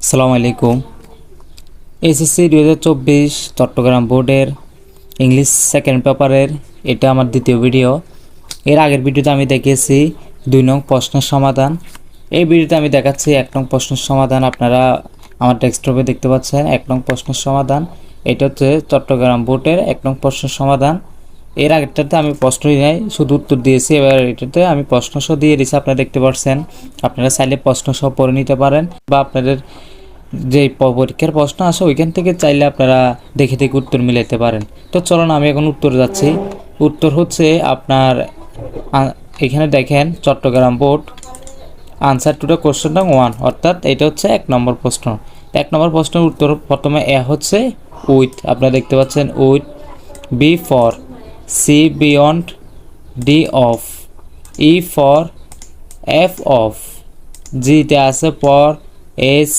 আসসালামু আলাইকুম। এসএসসি 2024 চট্টগ্রাম বোর্ডের ইংলিশ সেকেন্ড পেপারের এটা আমার দ্বিতীয় ভিডিও। এর আগের ভিডিওতে আমি দেখিয়েছি 2 নং প্রশ্নের সমাধান। এই ভিডিওতে আমি দেখাচ্ছি 1 নং প্রশ্নের সমাধান। আপনারা আমার ডেস্কটপে দেখতে পাচ্ছেন 1 নং প্রশ্নের সমাধান। এটা হচ্ছে চট্টগ্রাম বোর্ডের 1 নং প্রশ্নের সমাধান। এর আগেরটাতে আমি প্রশ্নই নাই, শুধু উত্তর দিয়েছি। এবার এটাতে আমি প্রশ্ন সহ দিয়ে দিয়েছি, আপনারা দেখতে পাচ্ছেন। আপনারা চাইলে প্রশ্ন সহ পড়ে নিতে পারেন, বা আপনাদের যে পরীক্ষার প্রশ্ন আসে ওইখান থেকে চাইলে আপনারা দেখে দেখে উত্তর মিলাইতে পারেন। তো চলুন আমি এখন উত্তর যাচ্ছি। উত্তর হচ্ছে আপনার এখানে দেখেন Chittagong board answer to the question নং 1, অর্থাৎ এটা হচ্ছে 1 নম্বর প্রশ্ন। 1 নম্বর প্রশ্নের উত্তর প্রথমে এ হচ্ছে উইথ, আপনারা দেখতে পাচ্ছেন with. B for C beyond, D of, E for F of, জিতে আছে পর, এস